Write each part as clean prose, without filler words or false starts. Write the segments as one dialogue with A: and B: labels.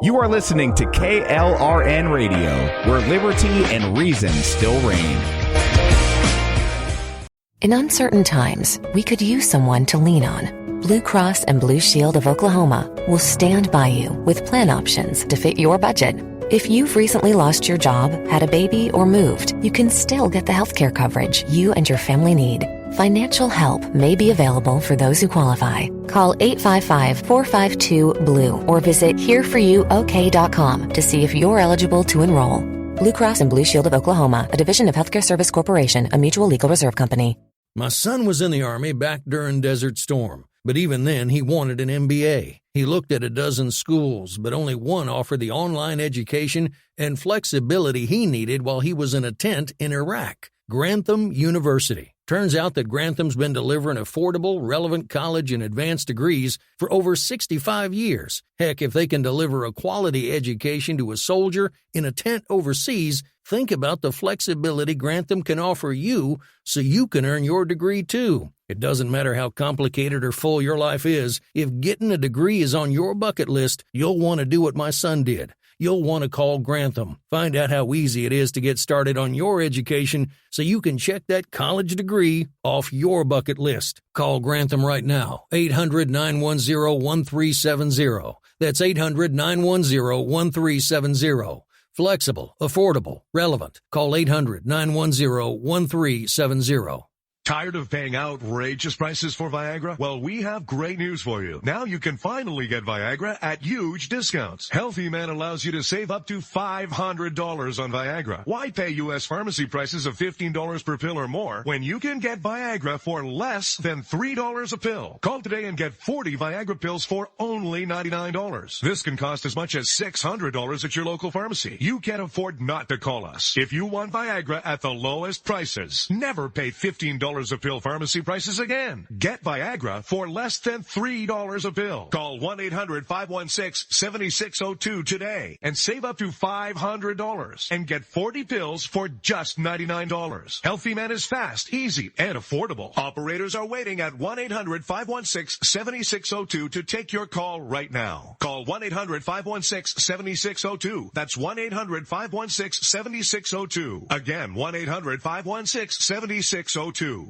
A: You are listening to KLRN Radio, where liberty and reason still reign.
B: In uncertain times, we could use someone to lean on. Blue Cross and Blue Shield of Oklahoma will stand by you with plan options to fit your budget. If you've recently lost your job, had a baby, or moved, you can still get the healthcare coverage you and your family need. Financial help may be available for those who qualify. Call 855-452-BLUE or visit hereforyouok.com to see if you're eligible to enroll. Blue Cross and Blue Shield of Oklahoma, a division of Healthcare Service Corporation, a mutual legal reserve company.
C: My son was in the Army back during Desert Storm, but even then he wanted an MBA. He looked at a dozen schools, but only one offered the online education and flexibility he needed while he was in a tent in Iraq, Grantham University. Turns out that Grantham's been delivering affordable, relevant college and advanced degrees for over 65 years. Heck, if they can deliver a quality education to a soldier in a tent overseas, think about the flexibility Grantham can offer you so you can earn your degree too. It doesn't matter how complicated or full your life is. If getting a degree is on your bucket list, you'll want to do what my son did. You'll want to call Grantham. Find out how easy it is to get started on your education so you can check that college degree off your bucket list. Call Grantham right now, 800-910-1370. That's 800-910-1370. Flexible, affordable, relevant. Call 800-910-1370.
D: Tired of paying outrageous prices for Viagra? Well, we have great news for you. Now you can finally get Viagra at huge discounts. Healthy Man allows you to save up to $500 on Viagra. Why pay U.S. pharmacy prices of $15 per pill or more when you can get Viagra for less than $3 a pill? Call today and get 40 Viagra pills for only $99. This can cost as much as $600 at your local pharmacy. You can't afford not to call us. If you want Viagra at the lowest prices, never pay $15 a pill pharmacy prices again. Get Viagra for less than $3 a pill. Call 1-800-516-7602 today and save up to $500 and get 40 pills for just $99. Healthy Man is fast, easy, and affordable. Operators are waiting at 1-800-516-7602 to take your call right now. Call 1-800-516-7602. That's 1-800-516-7602. Again, 1-800-516-7602.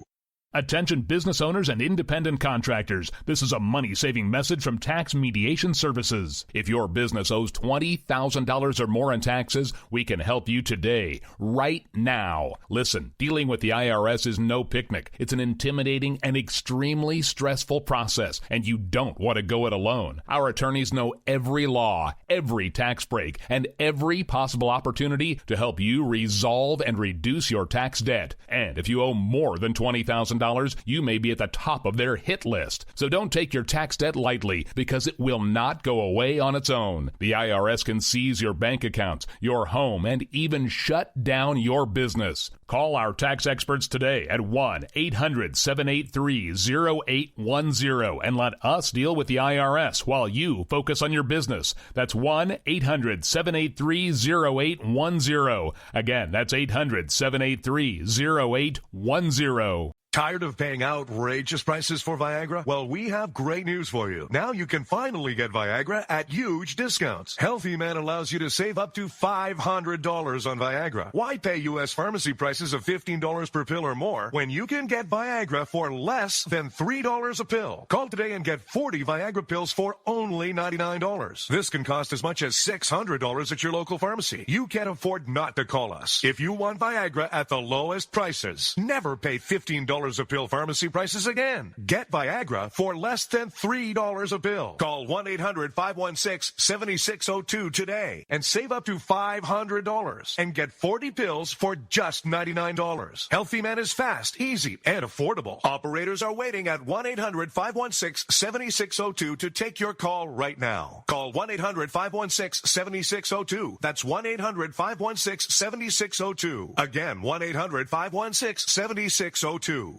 E: Attention business owners and independent contractors. This is a money-saving message from Tax Mediation Services. If your business owes $20,000 or more in taxes, we can help you today, right now. Listen, dealing with the IRS is no picnic. It's an intimidating and extremely stressful process, and you don't want to go it alone. Our attorneys know every law, every tax break, and every possible opportunity to help you resolve and reduce your tax debt. And if you owe more than $20,000, you may be at the top of their hit list. So don't take your tax debt lightly, because it will not go away on its own. The IRS can seize your bank accounts, your home, and even shut down your business. Call our tax experts today at 1-800-783-0810 and let us deal with the IRS while you focus on your business. That's 1-800-783-0810. Again, that's 800-783-0810.
D: Tired of paying outrageous prices for Viagra? Well, we have great news for you. Now you can finally get Viagra at huge discounts. Healthy Man allows you to save up to $500 on Viagra. Why pay U.S. pharmacy prices of $15 per pill or more when you can get Viagra for less than $3 a pill? Call today and get 40 Viagra pills for only $99. This can cost as much as $600 at your local pharmacy. You can't afford not to call us. If you want Viagra at the lowest prices, never pay $15 a pill pharmacy prices again. Get Viagra for less than $3 a pill. Call 1-800-516-7602 today and save up to $500 and get 40 pills for just $99. Healthy Man is fast, easy, and affordable. Operators are waiting at 1-800-516-7602 to take your call right now. Call 1-800-516-7602. That's 1-800-516-7602. Again, 1-800-516-7602.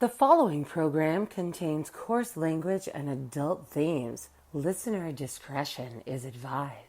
F: The following program contains coarse language and adult themes. Listener discretion is advised.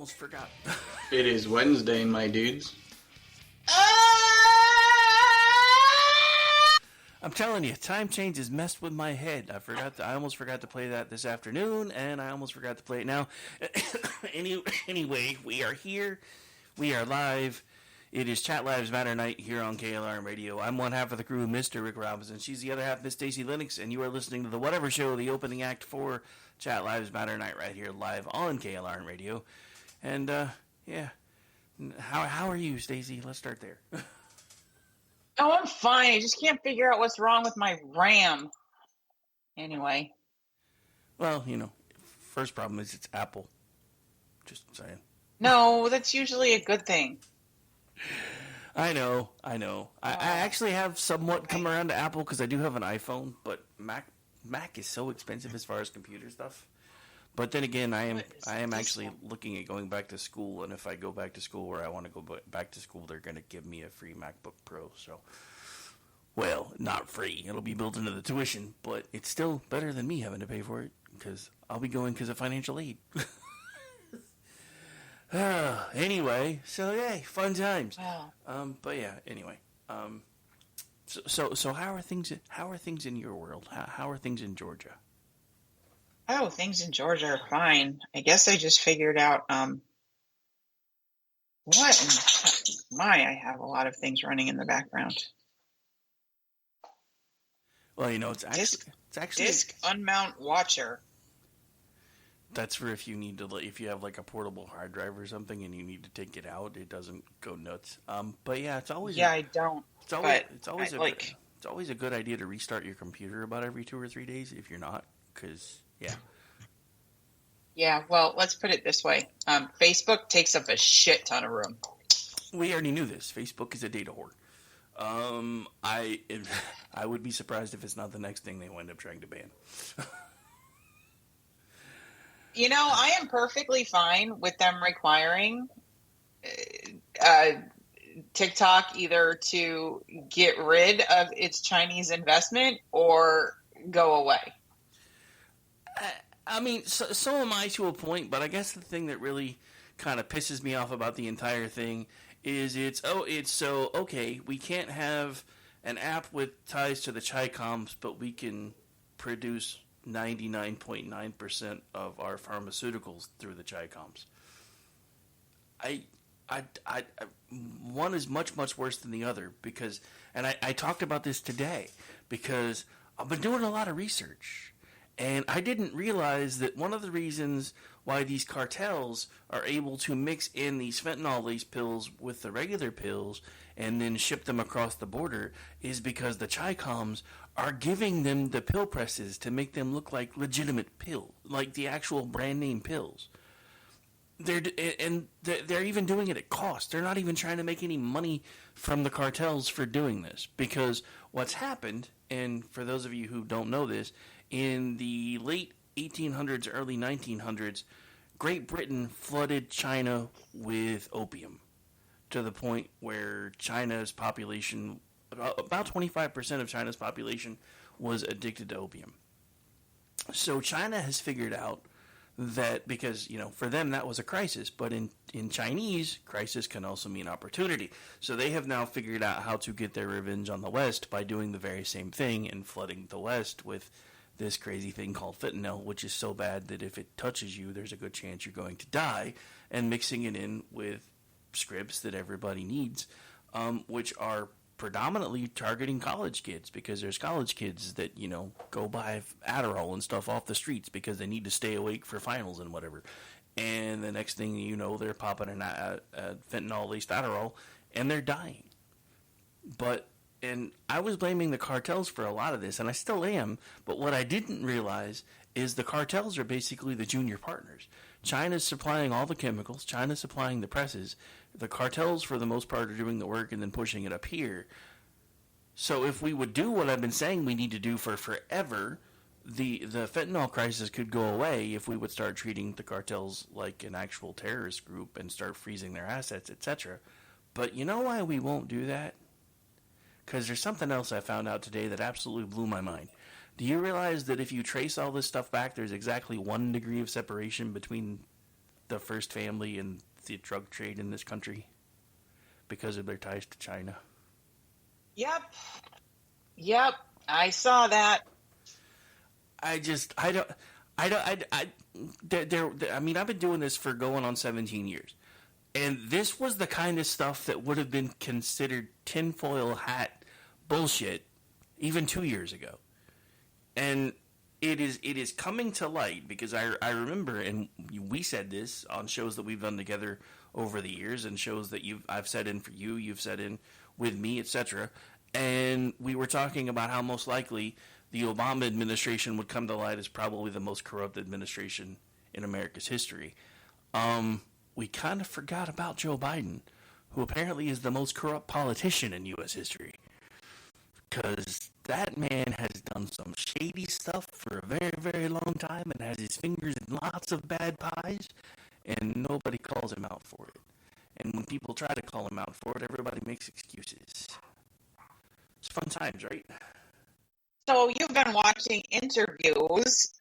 G: almost forgot.
H: It is Wednesday, my dudes.
G: I'm telling you, time change has messed with my head. I almost forgot to play that this afternoon, and I almost forgot to play it now. Anyway, we are here. We are live. It is Chat Lives Matter night here on KLRN Radio. I'm one half of the crew, Mr. Rick Robinson. She's the other half, Miss Stacy Lennox, and you are listening to the Whatever Show, the opening act for Chat Lives Matter night right here live on KLRN Radio. And, yeah. How are you, Stacy? Let's start there.
I: Oh, I'm fine. I just can't figure out what's wrong with my RAM. Anyway.
G: Well, first problem is it's Apple. Just saying.
I: No, that's usually a good thing.
G: I know. I actually have somewhat come around to Apple because I do have an iPhone, but Mac is so expensive as far as computer stuff. But then again, I am actually looking at going back to school, and if I go back to school where I want to go back to school, they're going to give me a free MacBook Pro. So, well, not free. It'll be built into the tuition, but it's still better than me having to pay for it because I'll be going because of financial aid. Anyway, so yay, fun times.
I: Wow.
G: But yeah, anyway. So how are things? How are things in your world? How are things in Georgia?
I: Oh, things in Georgia are fine. I guess I just figured out I have a lot of things running in the background.
G: Well, it's actually
I: disk unmount watcher.
G: That's for if you need to, if you have like a portable hard drive or something and you need to take it out, it doesn't go nuts. But yeah, it's always
I: I don't.
G: It's always a good idea to restart your computer about every 2 or 3 days if you're not, because yeah.
I: Yeah, well, let's put it this way. Facebook takes up a shit ton of room.
G: We already knew this. Facebook is a data whore. I would be surprised if it's not the next thing they wind up trying to ban.
I: I am perfectly fine with them requiring TikTok either to get rid of its Chinese investment or go away.
G: I mean, so am I to a point, but I guess the thing that really kind of pisses me off about the entire thing is okay, we can't have an app with ties to the Chi-Coms, but we can produce 99.9% of our pharmaceuticals through the Chi-Coms. One is much, much worse than the other because, and I talked about this today because I've been doing a lot of research. And I didn't realize that one of the reasons why these cartels are able to mix in these fentanyl-laced pills with the regular pills and then ship them across the border is because the Chi-Coms are giving them the pill presses to make them look like legitimate pills, like the actual brand name pills. They're even doing it at cost. They're not even trying to make any money from the cartels for doing this because what's happened, and for those of you who don't know this, in the late 1800s, early 1900s, Great Britain flooded China with opium to the point where China's population, about 25% of China's population, was addicted to opium. So China has figured out that because, for them that was a crisis, but in Chinese, crisis can also mean opportunity. So they have now figured out how to get their revenge on the West by doing the very same thing and flooding the West with this crazy thing called fentanyl, which is so bad that if it touches you, there's a good chance you're going to die, and mixing it in with scripts that everybody needs, which are predominantly targeting college kids because there's college kids that, go buy Adderall and stuff off the streets because they need to stay awake for finals and whatever. And the next thing you know, they're popping a fentanyl-laced Adderall, and they're dying. And I was blaming the cartels for a lot of this, and I still am, but what I didn't realize is the cartels are basically the junior partners. China's supplying all the chemicals, China's supplying the presses, the cartels for the most part are doing the work and then pushing it up here. So if we would do what I've been saying we need to do for forever, the fentanyl crisis could go away if we would start treating the cartels like an actual terrorist group and start freezing their assets, etc. But you know why we won't do that? Because there's something else I found out today that absolutely blew my mind. Do you realize that if you trace all this stuff back, there's exactly 1 degree of separation between the first family in the drug trade in this country because of their ties to China.
I: Yep. I saw that.
G: I mean, I've been doing this for going on 17 years. And this was the kind of stuff that would have been considered tinfoil hat bullshit even 2 years ago. And it is coming to light because I remember, and we said this on shows that we've done together over the years and shows that I've said in for you, you've said in with me, etc. And we were talking about how most likely the Obama administration would come to light as probably the most corrupt administration in America's history. We kind of forgot about Joe Biden, who apparently is the most corrupt politician in U.S. history. Because that man has done some shady stuff for a very, very long time and has his fingers in lots of bad pies, and nobody calls him out for it. And when people try to call him out for it, everybody makes excuses. It's fun times, right?
I: So you've been watching interviews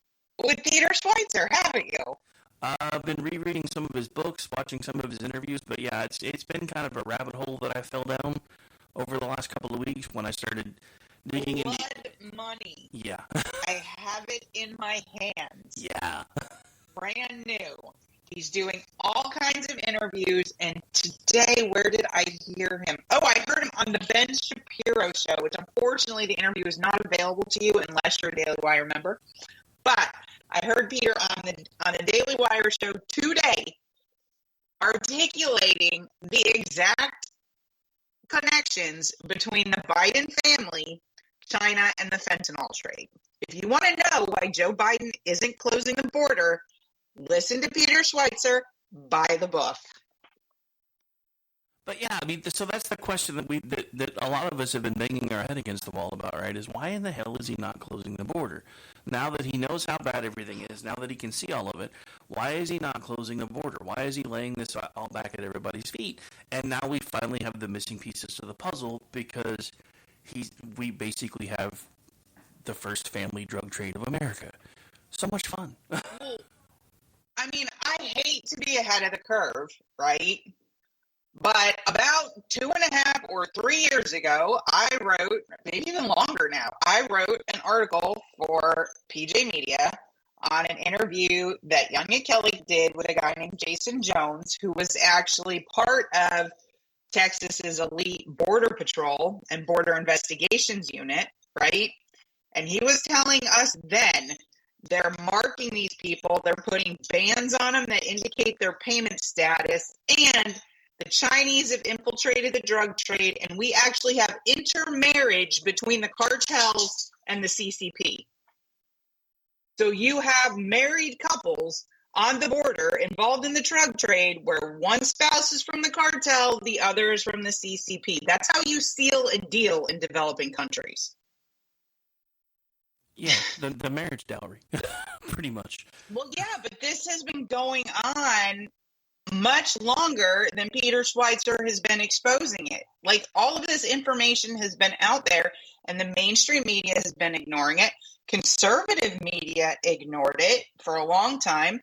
I: with Peter Schweitzer, haven't you?
G: I've been rereading some of his books, watching some of his interviews, but yeah, it's been kind of a rabbit hole that I fell down over the last couple of weeks when I started digging in.
I: Blood money.
G: Yeah.
I: I have it in my hands.
G: Yeah.
I: Brand new. He's doing all kinds of interviews, and today, where did I hear him? Oh, I heard him on the Ben Shapiro show, which unfortunately the interview is not available to you unless you're a Daily Wire member. But I heard Peter on a Daily Wire show today articulating the exact connections between the Biden family, China, and the fentanyl trade. If you want to know why Joe Biden isn't closing the border, listen to Peter Schweitzer, buy the book.
G: But yeah, I mean, so that's the question that a lot of us have been banging our head against the wall about, right? Is why in the hell is he not closing the border? Now that he knows how bad everything is, now that he can see all of it, why is he not closing the border? Why is he laying this all back at everybody's feet? And now we finally have the missing pieces to the puzzle because we basically have the first family drug trade of America. So much fun.
I: I mean, I hate to be ahead of the curve, right? But about 2.5 or 3 years ago, I wrote, maybe even longer now, I wrote an article for PJ Media on an interview that Yonya Kelly did with a guy named Jason Jones, who was actually part of Texas's elite border patrol and border investigations unit, right? And he was telling us then they're marking these people, they're putting bans on them that indicate their payment status, and the Chinese have infiltrated the drug trade, and we actually have intermarriage between the cartels and the CCP. So you have married couples on the border involved in the drug trade where one spouse is from the cartel, the other is from the CCP. That's how you seal a deal in developing countries.
G: Yeah, the marriage dowry, pretty much.
I: Well, yeah, but this has been going on much longer than Peter Schweitzer has been exposing it. Like, all of this information has been out there, and the mainstream media has been ignoring it. Conservative media ignored it for a long time.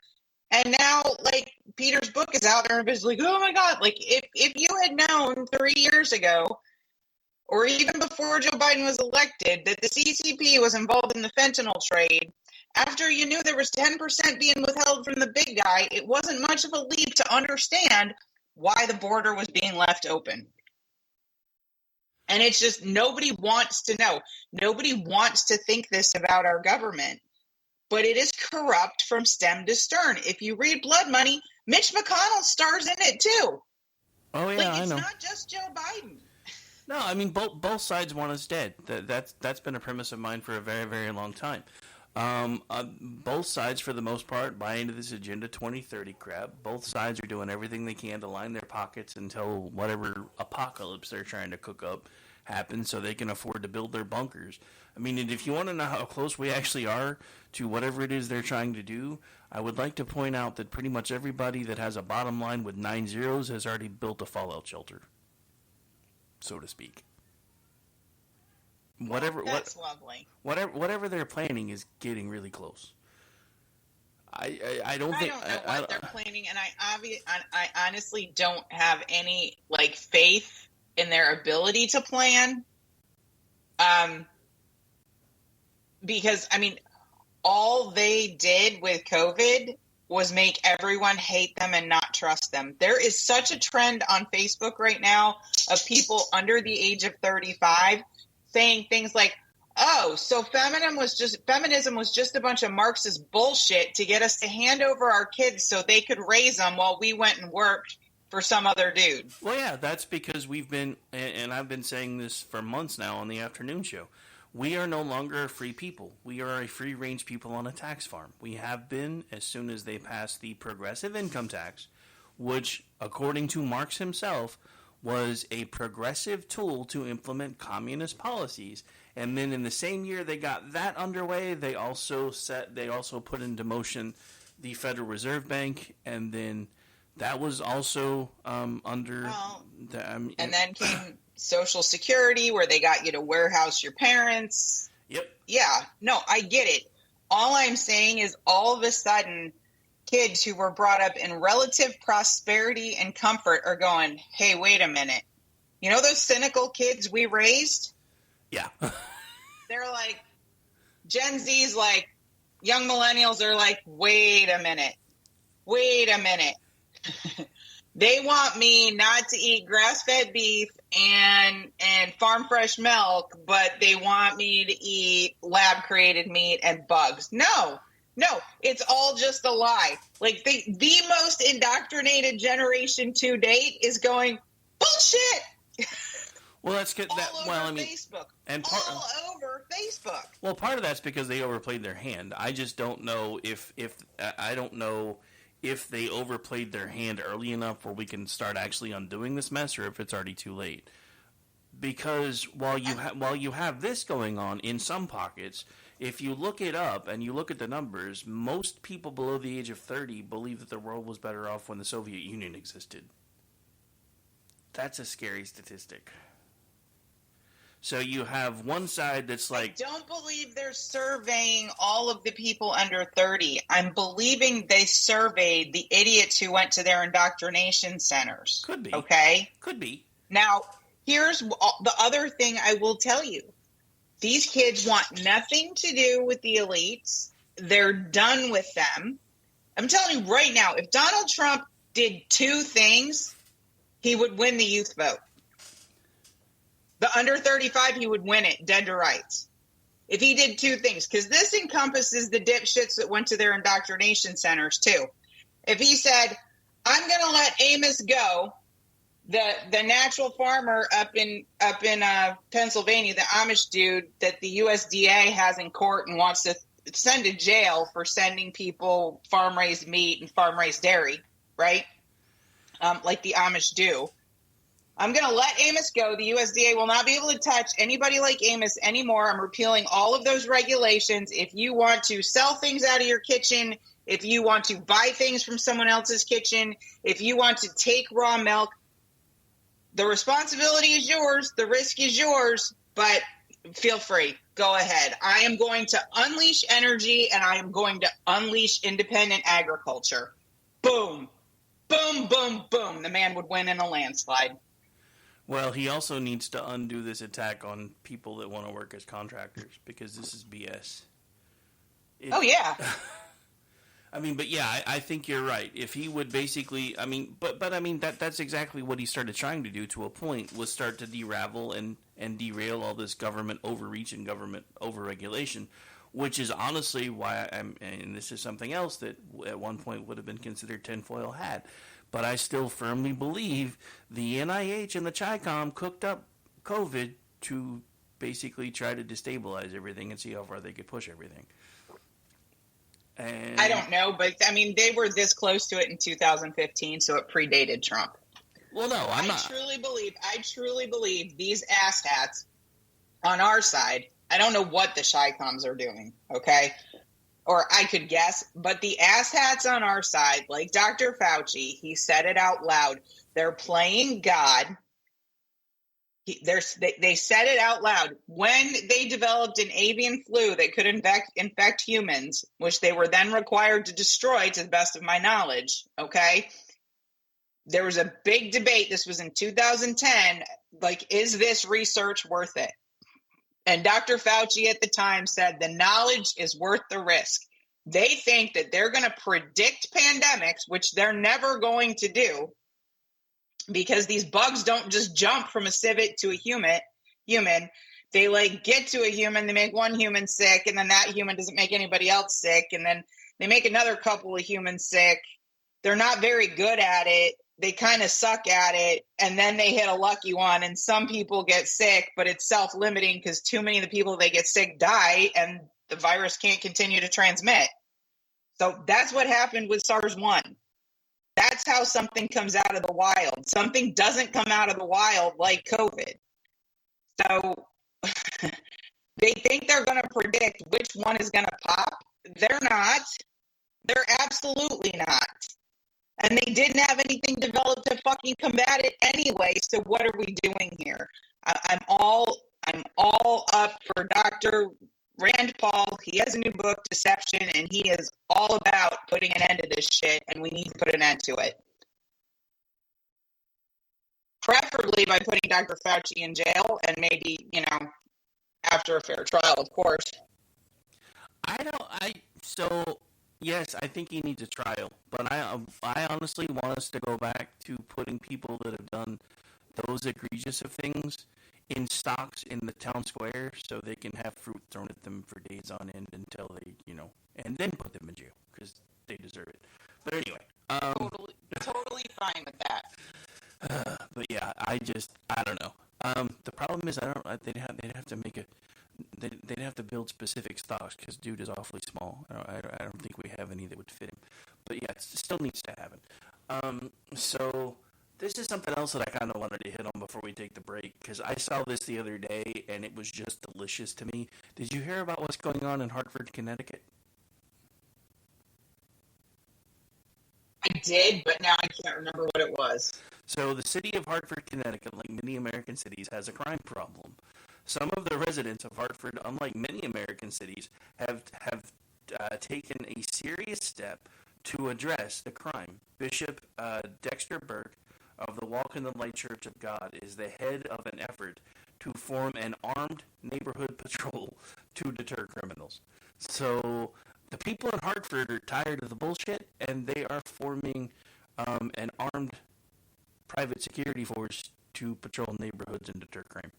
I: And now, like, Peter's book is out there, and it's like, oh my God, like, if you had known 3 years ago, or even before Joe Biden was elected, that the CCP was involved in the fentanyl trade, after you knew there was 10% being withheld from the big guy, it wasn't much of a leap to understand why the border was being left open. And it's just, nobody wants to know. Nobody wants to think this about our government. But it is corrupt from stem to stern. If you read Blood Money, Mitch McConnell stars in it too.
G: Oh yeah, I know.
I: It's not just Joe Biden.
G: No, I mean both sides want us dead. That's been a premise of mine for a very, very long time. Both sides, for the most part, buy into this Agenda 2030 crap. Both sides are doing everything they can to line their pockets until whatever apocalypse they're trying to cook up happens so they can afford to build their bunkers. I mean, and if you want to know how close we actually are to whatever it is they're trying to do, I would like to point out that pretty much everybody that has a bottom line with 9 zeros has already built a fallout shelter, so to speak.
I: That's lovely.
G: Whatever they're planning is getting really close. I don't think.
I: I don't know what they're planning, and I honestly don't have any faith in their ability to plan. Because all they did with COVID was make everyone hate them and not trust them. There is such a trend on Facebook right now of people under the age of 35 saying things like, oh, so feminism was just a bunch of Marxist bullshit to get us to hand over our kids so they could raise them while we went and worked for some other dude.
G: Well, yeah, that's because we've been, and I've been saying this for months now on the afternoon show, we are no longer a free people. We are a free-range people on a tax farm. We have been as soon as they passed the progressive income tax, which, according to Marx himself, was a progressive tool to implement communist policies. And then in the same year they got that underway, they also put into motion the Federal Reserve Bank, and then that was also under.
I: And then came Social Security, where they got you to warehouse your parents.
G: Yep.
I: Yeah. No, I get it. All I'm saying is, all of a sudden, kids who were brought up in relative prosperity and comfort are going, hey, wait a minute. You know those cynical kids we raised?
G: Yeah.
I: They're like, Gen Z's like, young millennials are like, wait a minute. They want me not to eat grass-fed beef and farm fresh milk, but they want me to eat lab-created meat and bugs. No, it's all just a lie. Like, the most indoctrinated generation to date is going, bullshit!
G: Well, that's good.
I: Facebook.
G: And
I: all over Facebook.
G: Well, part of that's because they overplayed their hand. I just don't know if they overplayed their hand early enough where we can start actually undoing this mess, or if it's already too late. Because while you have this going on in some pockets, if you look it up and you look at the numbers, most people below the age of 30 believe that the world was better off when the Soviet Union existed. That's a scary statistic. So you have one side that's like...
I: I don't believe they're surveying all of the people under 30. I'm believing they surveyed the idiots who went to their indoctrination centers.
G: Could be.
I: Okay?
G: Could be.
I: Now, here's the other thing I will tell you. These kids want nothing to do with the elites. They're done with them. I'm telling you right now, if Donald Trump did two things, he would win the youth vote. The under 35, he would win it, dead to rights. If he did two things, because this encompasses the dipshits that went to their indoctrination centers too. If he said, I'm going to let Amos go, the natural farmer up in Pennsylvania, the Amish dude that the USDA has in court and wants to send to jail for sending people farm-raised meat and farm-raised dairy, right? Like the Amish do. I'm going to let Amos go. The USDA will not be able to touch anybody like Amos anymore. I'm repealing all of those regulations. If you want to sell things out of your kitchen, if you want to buy things from someone else's kitchen, if you want to take raw milk, the responsibility is yours. The risk is yours, but feel free. Go ahead. I am going to unleash energy, and I am going to unleash independent agriculture. Boom. Boom, boom, boom. The man would win in a landslide.
G: Well, he also needs to undo this attack on people that want to work as contractors, because this is BS.
I: Oh, yeah.
G: I think you're right. If he would basically, that's exactly what he started trying to do to a point, was start to derail and derail all this government overreach and government overregulation, which is honestly why and this is something else that at one point would have been considered tinfoil hat. But I still firmly believe the NIH and the CHICOM cooked up COVID to basically try to destabilize everything and see how far they could push everything. And
I: I don't know, but they were this close to it in 2015, so it predated Trump.
G: Well, no, I'm not.
I: I truly believe these asshats on our side. I don't know what the CHICOMs are doing, okay? Or I could guess, but the asshats on our side, like Dr. Fauci, he said it out loud. They're playing God. They said it out loud. When they developed an avian flu that could infect humans, which they were then required to destroy, to the best of my knowledge, okay? There was a big debate. This was in 2010. Like, is this research worth it? And Dr. Fauci at the time said the knowledge is worth the risk. They think that they're going to predict pandemics, which they're never going to do, because these bugs don't just jump from a civet to a human. They like get to a human, they make one human sick, and then that human doesn't make anybody else sick, and then they make another couple of humans sick. They're not very good at it. They kind of suck at it, and then they hit a lucky one, and some people get sick, but it's self-limiting because too many of the people that get sick die, and the virus can't continue to transmit. So that's what happened with SARS-1. That's how something comes out of the wild. Something doesn't come out of the wild like COVID. So they think they're going to predict which one is going to pop. They're not. They're absolutely not. And they didn't have anything developed to fucking combat it anyway. So what are we doing here? I'm all up for Dr. Rand Paul. He has a new book, Deception, and he is all about putting an end to this shit, and we need to put an end to it. Preferably by putting Dr. Fauci in jail, and maybe, after a fair trial, of course.
G: Yes, I think he needs a trial, but I honestly want us to go back to putting people that have done those egregious of things in stocks in the town square so they can have fruit thrown at them for days on end until they, and then put them in jail because they deserve it. But anyway.
I: Totally fine with that.
G: But yeah, I don't know. The problem is they'd have to make they'd have to build specific stocks because dude is awfully small. I don't think we have any that would fit him. But yeah, it still needs to happen. So this is something else that I kind of wanted to hit on before we take the break because I saw this the other day and it was just delicious to me. Did you hear about what's going on in Hartford, Connecticut?
I: I did, but now I can't remember what it was.
G: So the city of Hartford, Connecticut, like many American cities, has a crime problem. Some of the residents of Hartford, unlike many American cities, have taken a serious step to address the crime. Bishop Dexter Burke of the Walk in the Light Church of God is the head of an effort to form an armed neighborhood patrol to deter criminals. So the people in Hartford are tired of the bullshit, and they are forming an armed private security force to patrol neighborhoods and deter crime.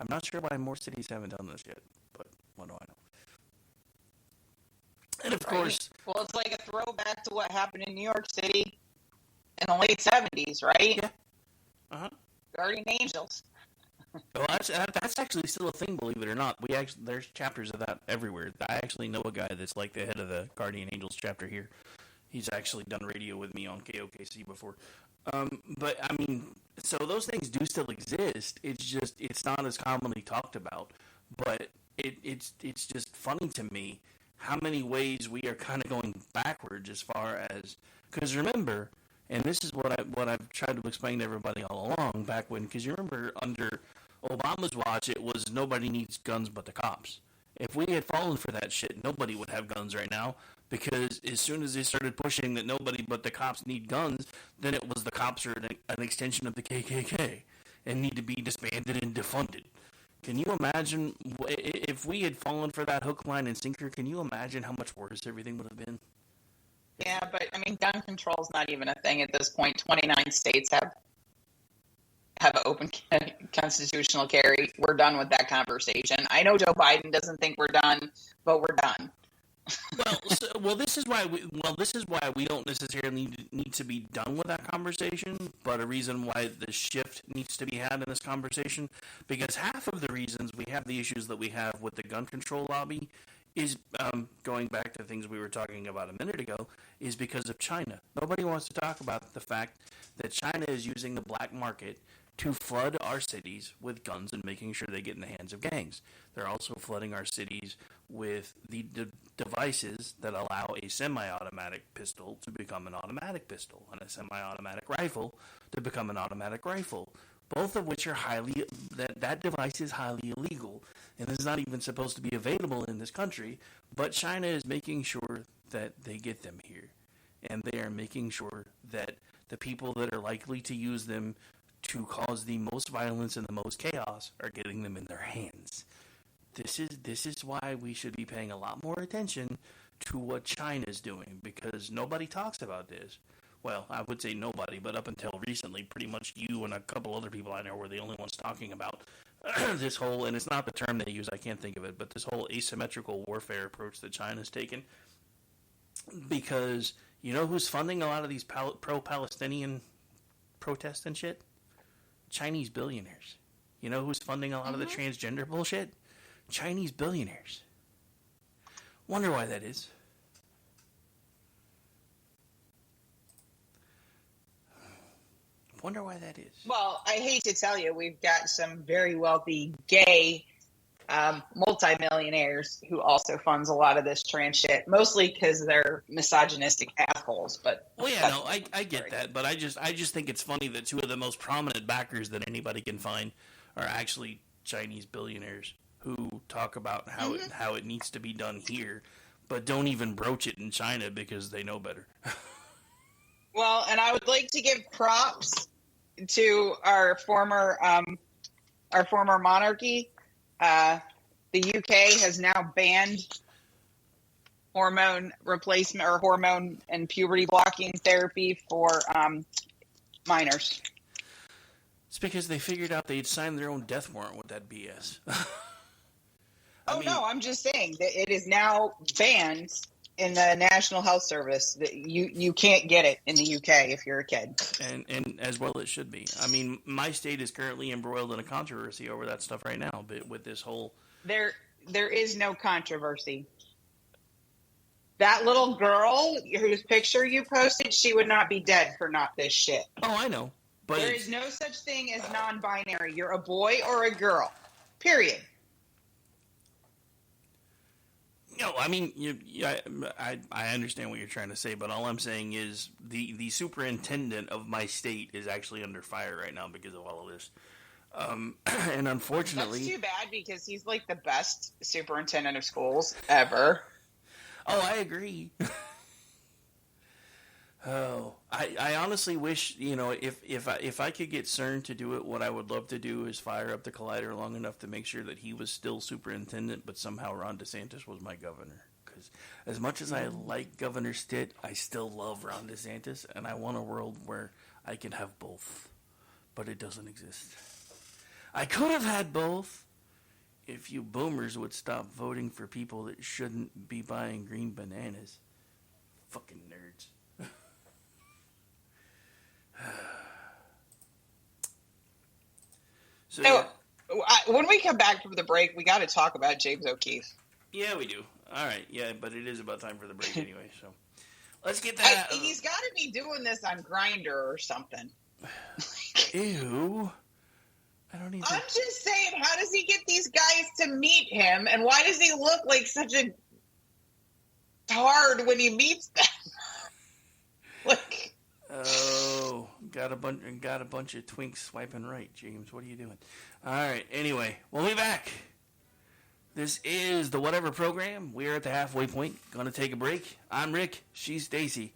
G: I'm not sure why more cities haven't done this yet, but what do I know? And of course...
I: Well, it's like a throwback to what happened in New York City in the late 70s, right?
G: Yeah. Uh-huh.
I: Guardian Angels.
G: Well, that's actually still a thing, believe it or not. There's chapters of that everywhere. I actually know a guy that's like the head of the Guardian Angels chapter here. He's actually done radio with me on KOKC before. But, I mean, so those things do still exist. It's just, it's not as commonly talked about. But it's just funny to me how many ways we are kind of going backwards as far as, because remember, and this is what I've tried to explain to everybody all along back when, because you remember under Obama's watch, it was nobody needs guns but the cops. If we had fallen for that shit, nobody would have guns right now, because as soon as they started pushing that nobody but the cops need guns, then it was the cops are an extension of the KKK and need to be disbanded and defunded. Can you imagine, if we had fallen for that hook, line, and sinker, can you imagine how much worse everything would have been?
I: Yeah, but, I mean, gun control is not even a thing at this point. 29 states have open constitutional carry. We're done with that conversation. I know Joe Biden doesn't think we're done, but we're done.
G: This is why we don't necessarily need to be done with that conversation, but a reason why the shift needs to be had in this conversation, because half of the reasons we have the issues that we have with the gun control lobby is, going back to things we were talking about a minute ago, is because of China. Nobody wants to talk about the fact that China is using the black market to flood our cities with guns and making sure they get in the hands of gangs. They're also flooding our cities with the devices that allow a semi-automatic pistol to become an automatic pistol and a semi-automatic rifle to become an automatic rifle. both of which are that device is highly illegal and is not even supposed to be available in this country, but China is making sure that they get them here. And they are making sure that the people that are likely to use them to cause the most violence and the most chaos are getting them in their hands. This is why we should be paying a lot more attention to what China's doing, because nobody talks about this. Well, I would say nobody, but up until recently, pretty much you and a couple other people I know were the only ones talking about this whole, and it's not the term they use, I can't think of it, but this whole asymmetrical warfare approach that China's taken. Because you know who's funding a lot of these pro-Palestinian protests and shit? Chinese billionaires. You know who's funding a lot of the transgender bullshit? Chinese billionaires. Wonder why that is. Wonder why that is.
I: Well, I hate to tell you, we've got some very wealthy gay multimillionaires who also funds a lot of this trans shit, mostly because they're misogynistic assholes. But
G: well, yeah, no, I get that, but I just think it's funny that two of the most prominent backers that anybody can find are actually Chinese billionaires who talk about how it needs to be done here, but don't even broach it in China because they know better.
I: Well, and I would like to give props to our former monarchy. The UK has now banned hormone replacement or hormone and puberty blocking therapy for minors.
G: It's because they figured out they'd sign their own death warrant with that BS.
I: No, I'm just saying that it is now banned in the National Health Service. That you can't get it in the UK if you're a kid.
G: And as well it should be. I mean, my state is currently embroiled in a controversy over that stuff right now, but with this whole...
I: There is no controversy. That little girl whose picture you posted, she would not be dead for not this shit.
G: Oh, I know. But
I: there is no such thing as non-binary. You're a boy or a girl. Period.
G: No, I mean, I understand what you're trying to say, but all I'm saying is the superintendent of my state is actually under fire right now because of all of this. And unfortunately...
I: That's too bad because he's like the best superintendent of schools ever.
G: Oh, I agree. I honestly wish, if I could get CERN to do it, what I would love to do is fire up the collider long enough to make sure that he was still superintendent, but somehow Ron DeSantis was my governor. Because as much as I like Governor Stitt, I still love Ron DeSantis, and I want a world where I can have both. But it doesn't exist. I could have had both if you boomers would stop voting for people that shouldn't be buying green bananas. Fucking nerds.
I: So, when we come back from the break, we got to talk about James O'Keefe.
G: Yeah, we do. All right, yeah, but it is about time for the break anyway, so let's get that.
I: He's got to be doing this on Grindr or something.
G: Ew. I don't even...
I: I'm just saying, how does he get these guys to meet him, and why does he look like such a tard when he meets them? Like...
G: Oh, got a bunch of twinks swiping right, James. What are you doing? All right. Anyway, we'll be back. This is the Whatever program. We're at the halfway point. Gonna take a break. I'm Rick. She's Stacy.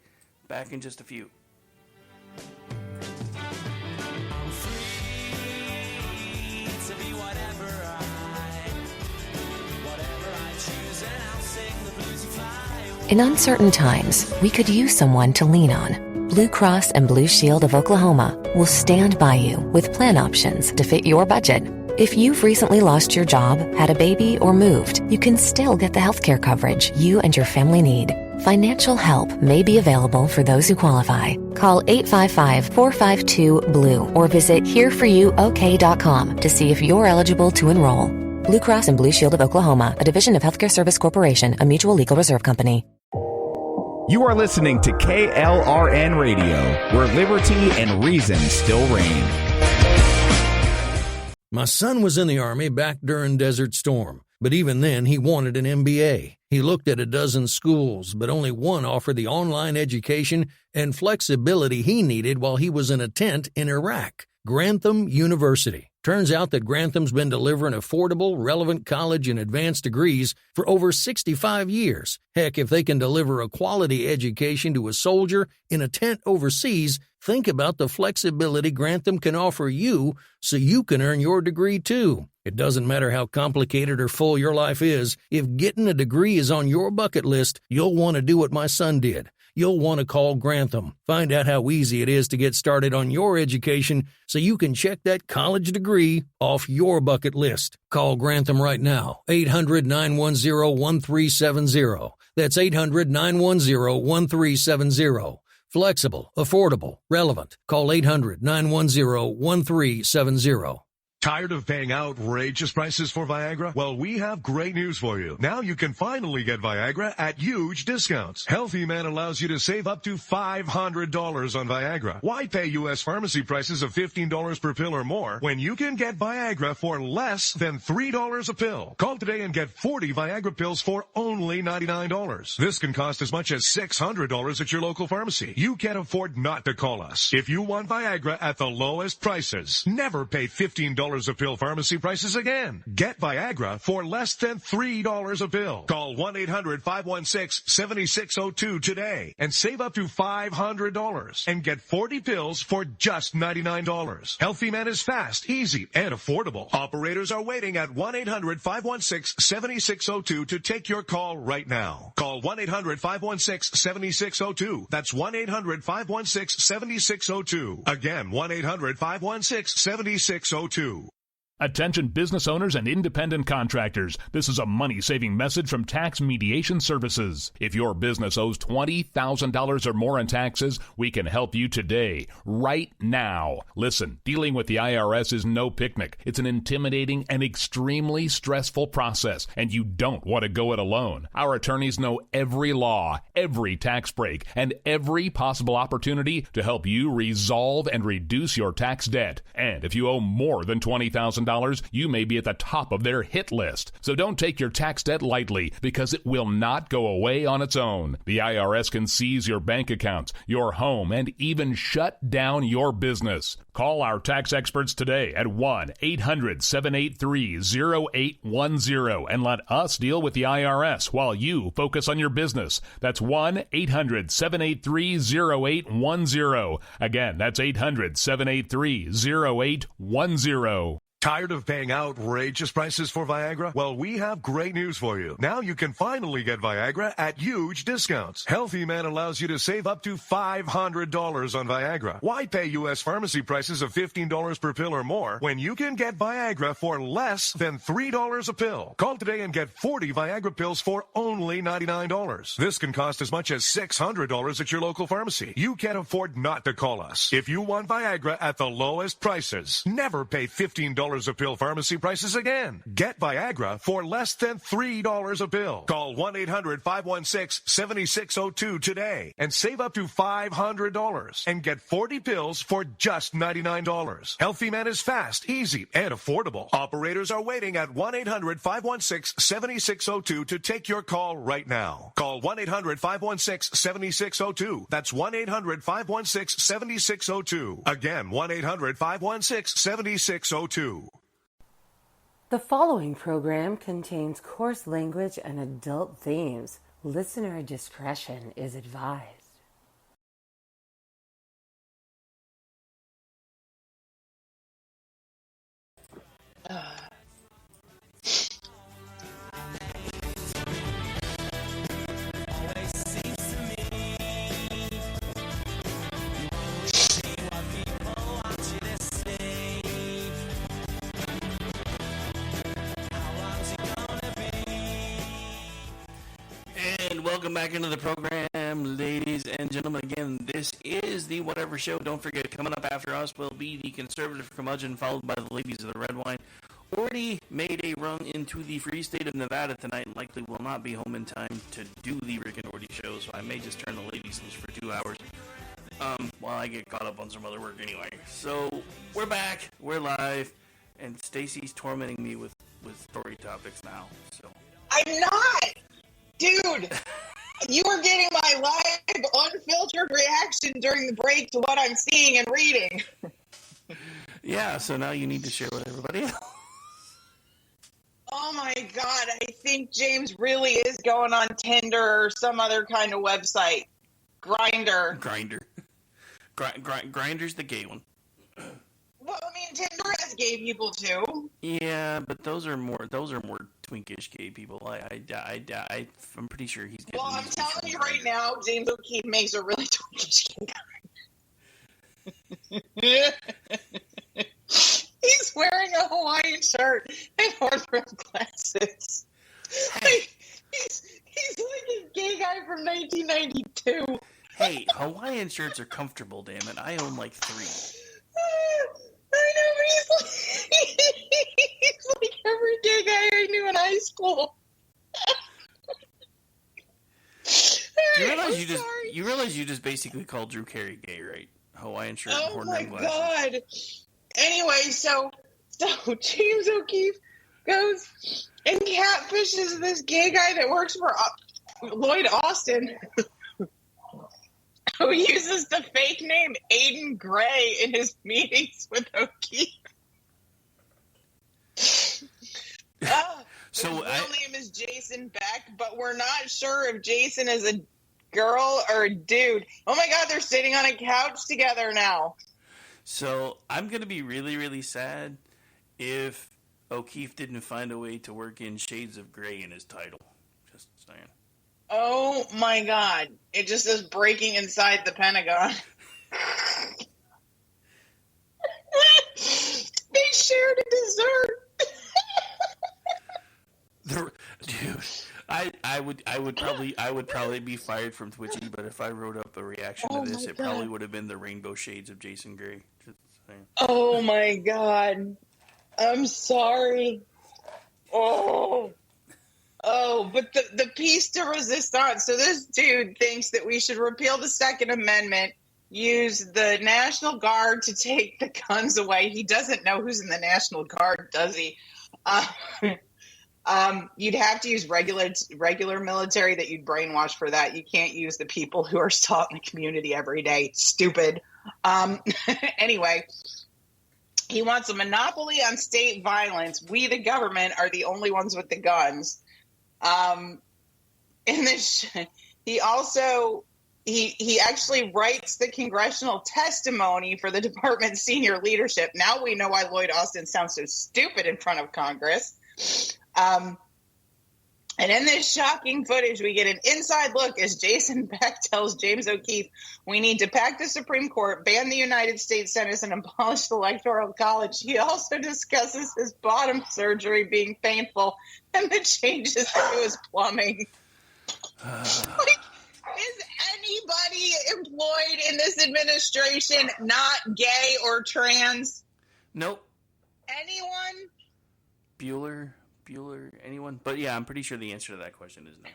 G: Back in just a few.
B: In uncertain times, we could use someone to lean on. Blue Cross and Blue Shield of Oklahoma will stand by you with plan options to fit your budget. If you've recently lost your job, had a baby, or moved, you can still get the healthcare coverage you and your family need. Financial help may be available for those who qualify. Call 855-452-BLUE or visit hereforyouok.com to see if you're eligible to enroll. Blue Cross and Blue Shield of Oklahoma, a division of Healthcare Service Corporation, a mutual legal reserve company.
A: You are listening to KLRN Radio, where liberty and reason still reign.
C: My son was in the Army back during Desert Storm, but even then he wanted an MBA. He looked at a dozen schools, but only one offered the online education and flexibility he needed while he was in a tent in Iraq. Grantham University. Turns out that Grantham's been delivering affordable, relevant college and advanced degrees for over 65 years. Heck, if they can deliver a quality education to a soldier in a tent overseas, think about the flexibility Grantham can offer you so you can earn your degree too. It doesn't matter how complicated or full your life is, if getting a degree is on your bucket list, you'll want to do what my son did. You'll want to call Grantham. Find out how easy it is to get started on your education so you can check that college degree off your bucket list. Call Grantham right now, 800-910-1370. That's 800-910-1370. Flexible, affordable, relevant. Call 800-910-1370.
D: Tired of paying outrageous prices for Viagra? Well, we have great news for you. Now you can finally get Viagra at huge discounts. Healthy Man allows you to save up to $500 on Viagra. Why pay U.S. pharmacy prices of $15 per pill or more when you can get Viagra for less than $3 a pill? Call today and get 40 Viagra pills for only $99. This can cost as much as $600 at your local pharmacy. You can't afford not to call us. If you want Viagra at the lowest prices, never pay $15 a pill pharmacy prices again. Get Viagra for less than $3 a pill. Call 1-800-516-7602 today and save up to $500 and get 40 pills for just $99. Healthy Man is fast, easy, and affordable. Operators are waiting at 1-800-516-7602 to take your call right now. Call 1-800-516-7602. That's 1-800-516-7602. Again, 1-800-516-7602.
E: Attention business owners and independent contractors. This is a money-saving message from Tax Mediation Services. If your business owes $20,000 or more in taxes, we can help you today, right now. Listen, dealing with the IRS is no picnic. It's an intimidating and extremely stressful process, and you don't want to go it alone. Our attorneys know every law, every tax break, and every possible opportunity to help you resolve and reduce your tax debt. And if you owe more than $20,000, you may be at the top of their hit list. So don't take your tax debt lightly, because it will not go away on its own. The IRS can seize your bank accounts, your home, and even shut down your business. Call our tax experts today at 1-800-783-0810 and let us deal with the IRS while you focus on your business. That's 1-800-783-0810. Again, that's 800-783-0810.
D: Tired of paying outrageous prices for Viagra? Well, we have great news for you. Now you can finally get Viagra at huge discounts. Healthy Man allows you to save up to $500 on Viagra. Why pay U.S. pharmacy prices of $15 per pill or more when you can get Viagra for less than $3 a pill? Call today and get 40 Viagra pills for only $99. This can cost as much as $600 at your local pharmacy. You can't afford not to call us. If you want Viagra at the lowest prices, never pay $15 a pill pharmacy prices again. Get Viagra for less than $3 a pill. Call 1-800-516-7602 today and save up to $500 and get 40 pills for just $99. Healthy Man is fast, easy, and affordable. Operators are waiting at 1-800-516-7602 to take your call right now. Call 1-800-516-7602. That's 1-800-516-7602. Again, 1-800-516-7602.
F: The following program contains coarse language and adult themes. Listener discretion is advised.
G: Welcome back into the program, ladies and gentlemen. Again, this is the Whatever Show. Don't forget, coming up after us will be the Conservative Curmudgeon, followed by the Ladies of the Red Wine. Already made a run into the free state of Nevada tonight, and likely will not be home in time to do the Rick and Morty show, so I may just turn the ladies loose for 2 hours while I get caught up on some other work anyway. So, we're back, we're live, and Stacy's tormenting me with story topics now, so.
I: I'm not! Dude, you were getting my live, unfiltered reaction during the break to what I'm seeing and reading.
G: Yeah, so now you need to share with everybody else.
I: Oh my God, I think James really is going on Tinder or some other kind of website. Grindr.
G: Grindr's the gay one.
I: Well, I mean, Tinder has gay people too.
G: Yeah, but those are more twinkish gay people. I'm pretty sure he's getting.
I: Well, I'm telling you right now, James O'Keefe makes a really twinkish gay guy. He's wearing a Hawaiian shirt and hard-rimmed glasses. Like, he's like a gay guy from 1992.
G: Hey, Hawaiian shirts are comfortable, damn it. I own like 3.
I: I know, but he's like every gay guy I knew in high school.
G: You realize you just basically called Drew Carey gay, right? Hawaiian shirt and horn-rimmed glasses.
I: Oh my God. Anyway, so James O'Keefe goes and catfishes this gay guy that works for Lloyd Austin, who uses the fake name Aiden Gray in his meetings with O'Keefe. His real name is Jason Beck, but we're not sure if Jason is a girl or a dude. Oh my God, they're sitting on a couch together now.
G: So I'm going to be really, really sad if O'Keefe didn't find a way to work in Shades of Grey in his title. Just saying.
I: Oh my God. It just says breaking inside the Pentagon. They shared a dessert.
G: Dude, I would probably be fired from Twitchy, but if I wrote up a reaction to this, it probably would have been the rainbow shades of Jason Grey. Just saying.
I: Oh my God. I'm sorry. Oh, but the piece de resistance. So this dude thinks that we should repeal the Second Amendment, use the National Guard to take the guns away. He doesn't know who's in the National Guard, does he? You'd have to use regular military that you'd brainwash for that. You can't use the people who are still in the community every day. Stupid. Anyway, he wants a monopoly on state violence. We, the government, are the only ones with the guns. He actually writes the congressional testimony for the department's senior leadership. Now we know why Lloyd Austin sounds so stupid in front of Congress. And in this shocking footage, we get an inside look as Jason Beck tells James O'Keefe, we need to pack the Supreme Court, ban the United States Senate, and abolish the Electoral College. He also discusses his bottom surgery being painful and the changes to his plumbing. Like, is anybody employed in this administration not gay or trans?
G: Nope.
I: Anyone?
G: Bueller, anyone? But yeah, I'm pretty sure the answer to that question is no.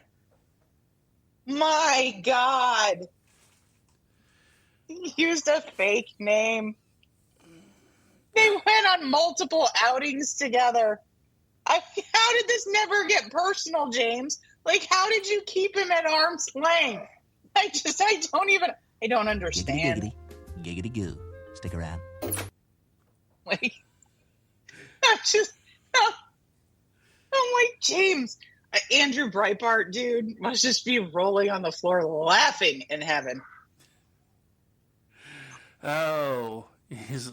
I: My God. He used a fake name. They went on multiple outings together. How did this never get personal, James? Like, how did you keep him at arm's length? I don't understand.
J: Giggity goo. Stick around.
I: Like, I'm like, James, Andrew Breitbart, dude, must just be rolling on the floor laughing in heaven.
G: Oh, he's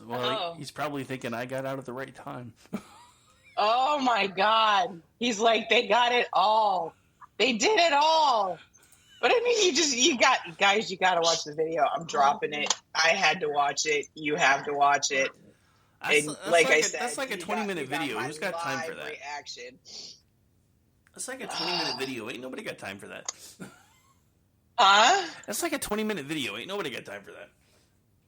G: probably thinking I got out at the right time.
I: Oh my God. He's like, they got it all. They did it all. But I mean, you got to watch the video. I'm dropping it. I had to watch it. You have to watch it.
G: That's like a 20-minute video. Who's got time for that?
I: Reaction.
G: That's like a 20-minute video. Ain't nobody got time for that. That's like a 20-minute video. Ain't nobody got time for that.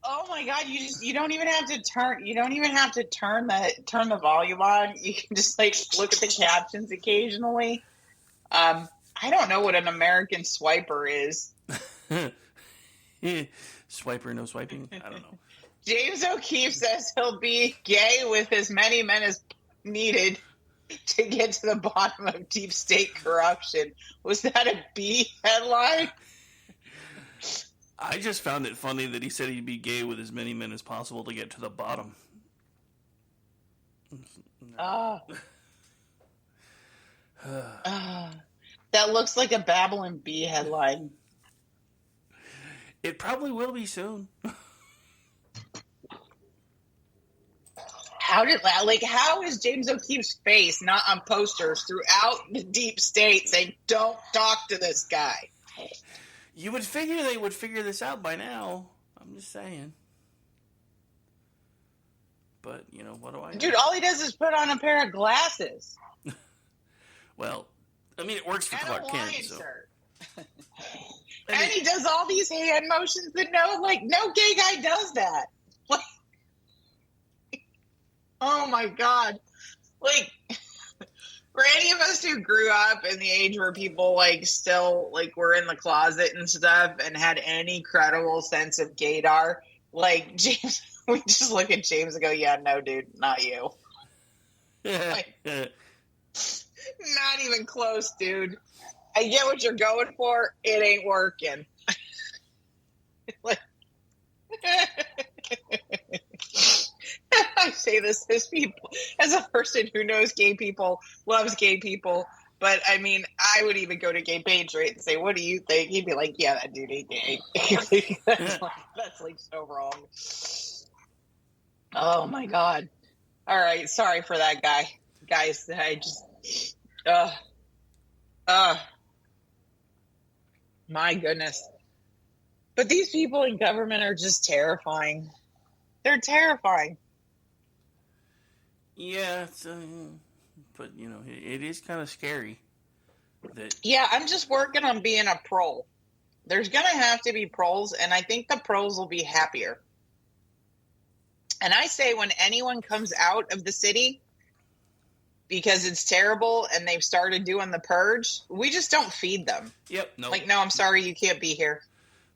I: Oh my God! You don't even have to turn. You don't even have to turn the volume on. You can just like look at the captions occasionally. I don't know what an American swiper is.
G: Swiper, no swiping. I don't know.
I: James O'Keefe says he'll be gay with as many men as needed to get to the bottom of deep state corruption. Was that a B headline?
G: I just found it funny that he said he'd be gay with as many men as possible to get to the bottom.
I: Oh. That looks like a Babylon Bee headline.
G: It probably will be soon.
I: How is James O'Keefe's face not on posters throughout the deep state saying, don't talk to this guy?
G: You would figure they would figure this out by now. I'm just saying. But, what do I know?
I: Dude, all he does is put on a pair of glasses.
G: Well, I mean, it works for Clark Kent, so.
I: Shirt. And he does all these hand motions that no gay guy does that. Like, oh my God. Like, for any of us who grew up in the age where people still were in the closet and stuff and had any credible sense of gaydar, James, we just look at James and go, yeah, no, dude, not you. Not even close, dude. I get what you're going for. It ain't working. I say this as a person who knows gay people, loves gay people, but I mean, I would even go to Gay Patriot and say, what do you think? He'd be like, yeah, that dude ain't gay. That's so wrong. Oh my God. All right. Sorry for that guy. Guys, I just, my goodness. But these people in government are just terrifying. They're terrifying.
G: Yeah, but it is kind of scary.
I: Yeah, I'm just working on being a pro. There's going to have to be pros, and I think the pros will be happier. And I say when anyone comes out of the city because it's terrible and they've started doing the purge, we just don't feed them.
G: Yep. No.
I: No, I'm sorry, you can't be here.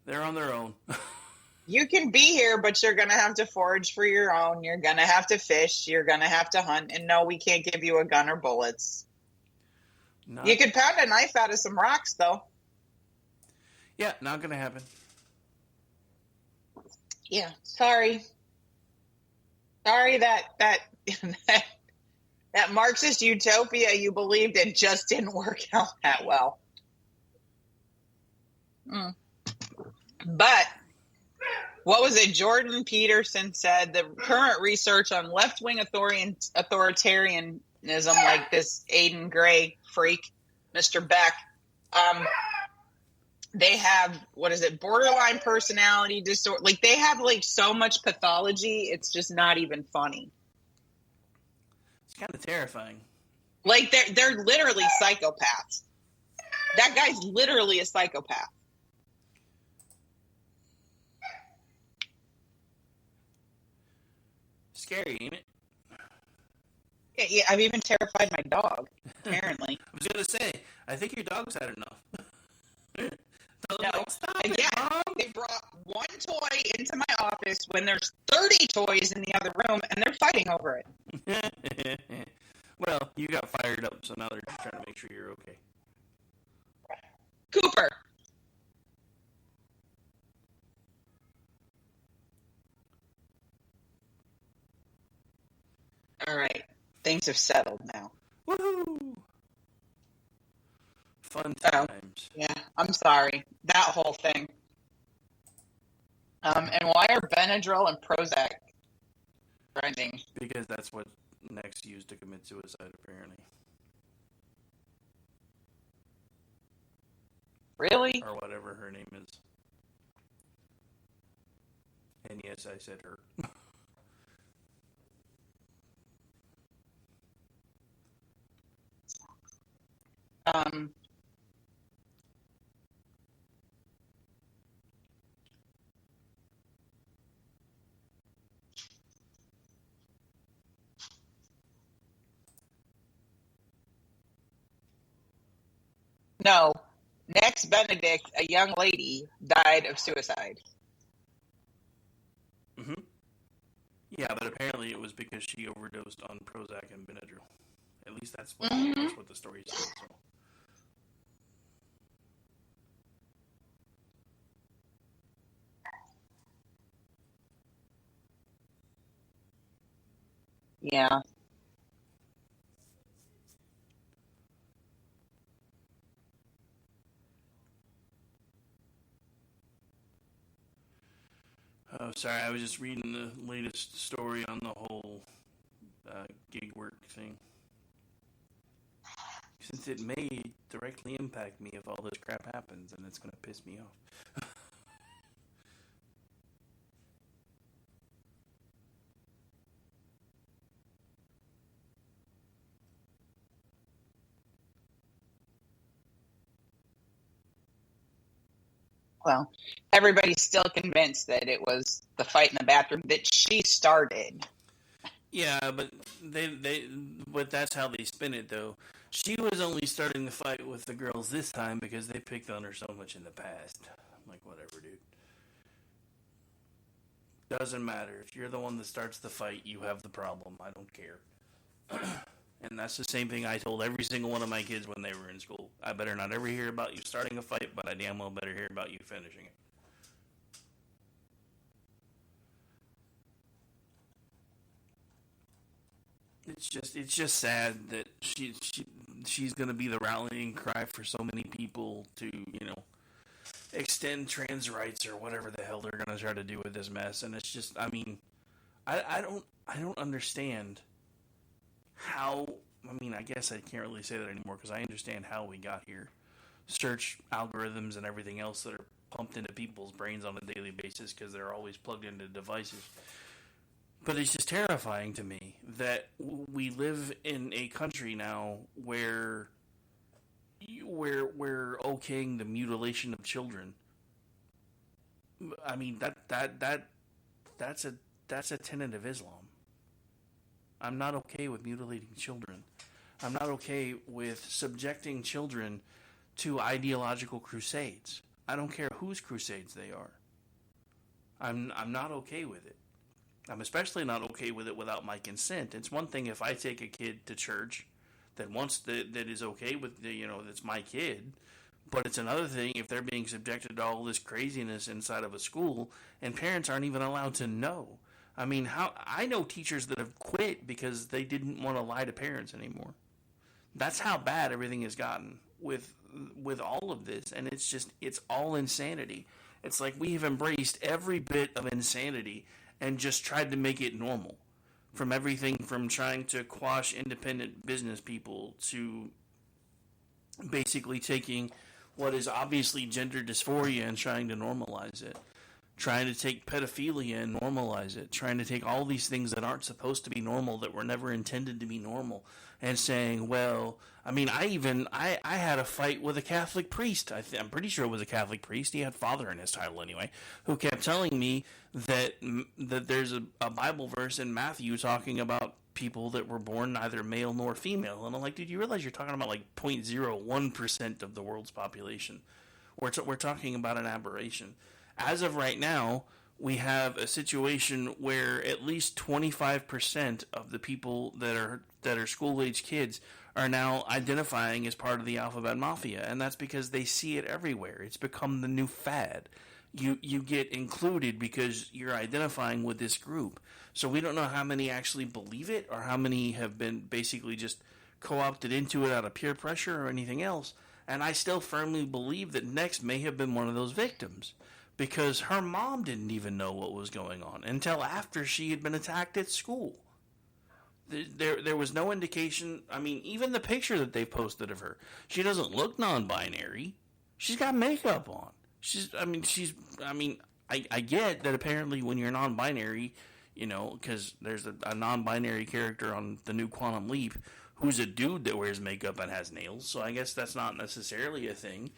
G: They're on their own.
I: You can be here, but you're going to have to forage for your own. You're going to have to fish. You're going to have to hunt. And no, we can't give you a gun or bullets. You could pound a knife out of some rocks, though.
G: Yeah, not going to happen.
I: Yeah, sorry. Sorry that Marxist utopia you believed in just didn't work out that well. But what was it? Jordan Peterson said the current research on left-wing authoritarianism, like this Aiden Gray freak, Mr. Beck, they have, borderline personality disorder. They have so much pathology, it's just not even funny.
G: It's kind of terrifying.
I: They're literally psychopaths. That guy's literally a psychopath.
G: Scary, ain't it?
I: Yeah, I've even terrified my dog, apparently.
G: I was going to say, I think your dog's had enough.
I: No, again, they brought one toy into my office when there's 30 toys in the other room, and they're fighting over it.
G: Well, you got fired up, so now they're trying to make sure you're okay.
I: Cooper. All right. Things have settled now.
G: Woohoo! Fun times.
I: Yeah, I'm sorry. That whole thing. And why are Benadryl and Prozac trending?
G: Because that's what Next used to commit suicide, apparently.
I: Really?
G: Or whatever her name is. And yes, I said her.
I: No. Next Benedict, a young lady, died of suicide.
G: Mm-hmm. Yeah, but apparently it was because she overdosed on Prozac and Benadryl. At least that's what, that's what the story says. So.
I: Yeah.
G: sorry. I was just reading the latest story on the whole gig work thing. Since it may directly impact me if all this crap happens, and it's going to piss me off.
I: Well, everybody's still convinced that it was the fight in the bathroom that she started.
G: Yeah, but but that's how they spin it, though. She was only starting the fight with the girls this time because they picked on her so much in the past. I'm like, whatever, dude. Doesn't matter. If you're the one that starts the fight, you have the problem. I don't care. And that's the same thing I told every single one of my kids when they were in school. I better not ever hear about you starting a fight, but I damn well better hear about you finishing it. It's just sad that she's going to be the rallying cry for so many people to, extend trans rights or whatever the hell they're going to try to do with this mess. And it's just, I mean, I don't understand how, I guess I can't really say that anymore because I understand how we got here. Search algorithms and everything else that are pumped into people's brains on a daily basis because they're always plugged into devices. But it's just terrifying to me that we live in a country now where we're okaying the mutilation of children. I mean that's a tenet of Islam. I'm not okay with mutilating children. I'm not okay with subjecting children to ideological crusades. I don't care whose crusades they are. I'm not okay with it. I'm especially not okay with it without my consent. It's one thing if I take a kid to church that is okay with that's my kid, but it's another thing if they're being subjected to all this craziness inside of a school and parents aren't even allowed to know. I mean, I know teachers that have quit because they didn't want to lie to parents anymore. That's how bad everything has gotten with all of this, and it's all insanity. It's like we have embraced every bit of insanity and just tried to make it normal. From everything from trying to quash independent business people to basically taking what is obviously gender dysphoria and trying to normalize it. Trying to take pedophilia and normalize it. Trying to take all these things that aren't supposed to be normal, that were never intended to be normal, and saying, well, I mean, I had a fight with a Catholic priest. I'm pretty sure it was a Catholic priest. He had father in his title anyway, who kept telling me that there's a Bible verse in Matthew talking about people that were born neither male nor female. And I'm like, dude, you realize you're talking about like 0.01% of the world's population? We're talking about an aberration. As of right now, we have a situation where at least 25% of the people that are school-age kids are now identifying as part of the alphabet mafia, and that's because they see it everywhere. It's become the new fad. You get included because you're identifying with this group. So we don't know how many actually believe it or how many have been basically just co-opted into it out of peer pressure or anything else. And I still firmly believe that Next may have been one of those victims, because her mom didn't even know what was going on until after she had been attacked at school. There was no indication. I mean, even the picture that they posted of her, she doesn't look non-binary. She's got makeup on. I get that apparently when you're non-binary, because there's a non-binary character on the new Quantum Leap who's a dude that wears makeup and has nails, so I guess that's not necessarily a thing.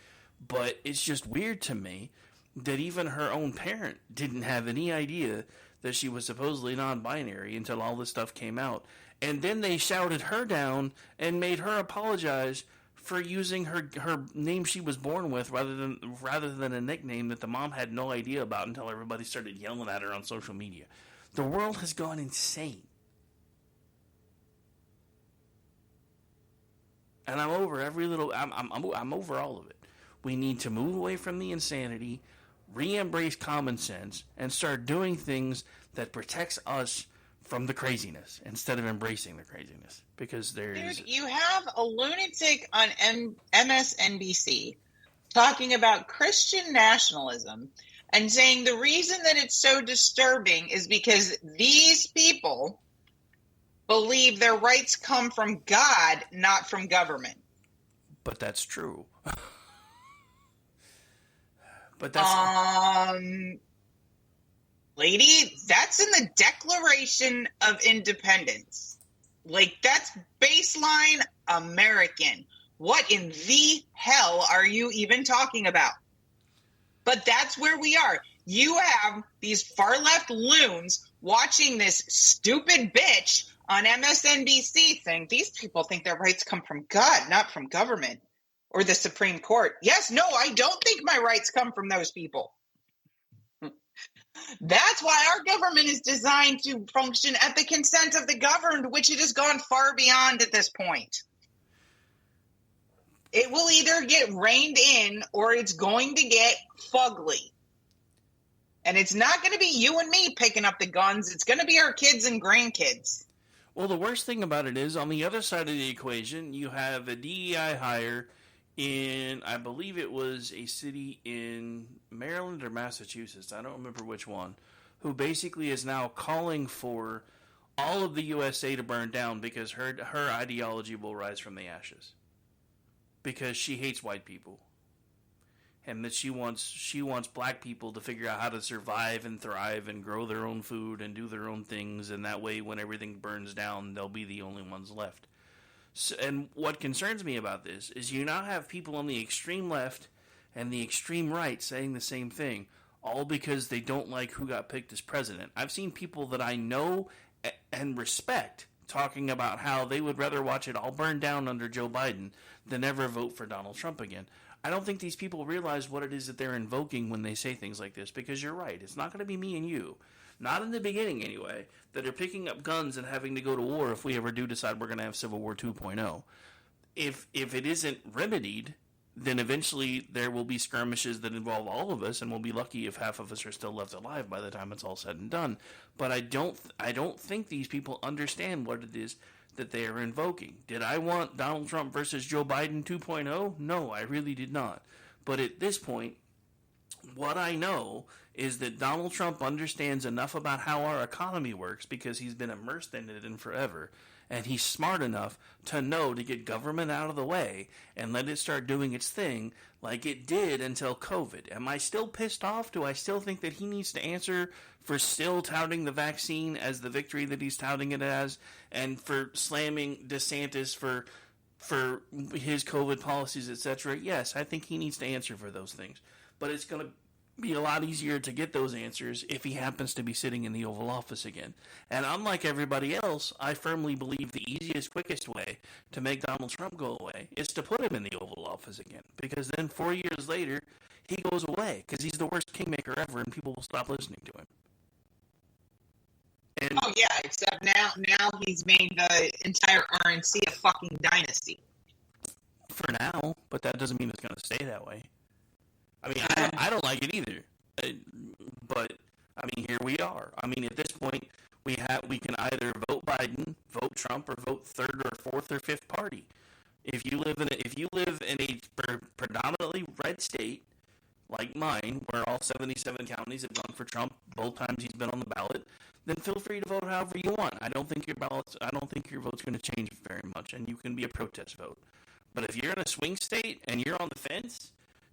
G: But it's just weird to me that even her own parent didn't have any idea that she was supposedly non-binary until all this stuff came out. And then they shouted her down and made her apologize for using her name she was born with rather than a nickname that the mom had no idea about until everybody started yelling at her on social media. The world has gone insane. And I'm over every little... I'm over all of it. We need to move away from the insanity, re-embrace common sense, and start doing things that protects us from the craziness instead of embracing the craziness. Because there's...
I: Dude, you have a lunatic on MSNBC talking about Christian nationalism, and saying the reason that it's so disturbing is because these people believe their rights come from God, not from government.
G: But that's true. But that's...
I: Lady, that's in the Declaration of Independence. Like, that's baseline American. What in the hell are you even talking about? But that's where we are. You have these far-left loons watching this stupid bitch on MSNBC saying these people think their rights come from God, not from government or the Supreme Court. Yes, no, I don't think my rights come from those people. That's why our government is designed to function at the consent of the governed, which it has gone far beyond at this point. It will either get reined in or it's going to get fugly. And it's not going to be you and me picking up the guns. It's going to be our kids and grandkids.
G: Well, the worst thing about it is, on the other side of the equation, you have a DEI hire in, I believe it was a city in Maryland or Massachusetts, I don't remember which one, who basically is now calling for all of the USA to burn down because her ideology will rise from the ashes. Because she hates white people. And that she wants black people to figure out how to survive and thrive and grow their own food and do their own things, and that way when everything burns down, they'll be the only ones left. So, and what concerns me about this is you now have people on the extreme left and the extreme right saying the same thing, all because they don't like who got picked as president. I've seen people that I know and respect talking about how they would rather watch it all burn down under Joe Biden than ever vote for Donald Trump again. I don't think these people realize what it is that they're invoking when they say things like this, because you're right. It's not going to be me and you, not in the beginning anyway, that are picking up guns and having to go to war if we ever do decide we're going to have Civil War 2.0. If it isn't remedied, then eventually there will be skirmishes that involve all of us, and we'll be lucky if half of us are still left alive by the time it's all said and done. But I don't think these people understand what it is that they are invoking. Did I want Donald Trump versus Joe Biden 2.0? No, I really did not. But at this point, what I know is that Donald Trump understands enough about how our economy works because he's been immersed in it forever. And he's smart enough to know to get government out of the way and let it start doing its thing like it did until COVID. Am I still pissed off? Do I still think that he needs to answer for still touting the vaccine as the victory that he's touting it as, and for slamming DeSantis for his COVID policies, etc.? Yes, I think he needs to answer for those things. But it's going to be a lot easier to get those answers if he happens to be sitting in the Oval Office again. And unlike everybody else, I firmly believe the easiest, quickest way to make Donald Trump go away is to put him in the Oval Office again. Because then 4 years later, he goes away because he's the worst kingmaker ever and people will stop listening to him. And
I: oh, yeah, except now he's made the entire RNC a fucking dynasty.
G: For now, but that doesn't mean it's going to stay that way. I mean, I don't like it either, but I mean, here we are. I mean, at this point, we can either vote Biden, vote Trump, or vote third or fourth or fifth party. If you live in a predominantly red state like mine, where all 77 counties have gone for Trump both times he's been on the ballot, then feel free to vote however you want. I don't think your vote's going to change very much, and you can be a protest vote. But if you're in a swing state and you're on the fence,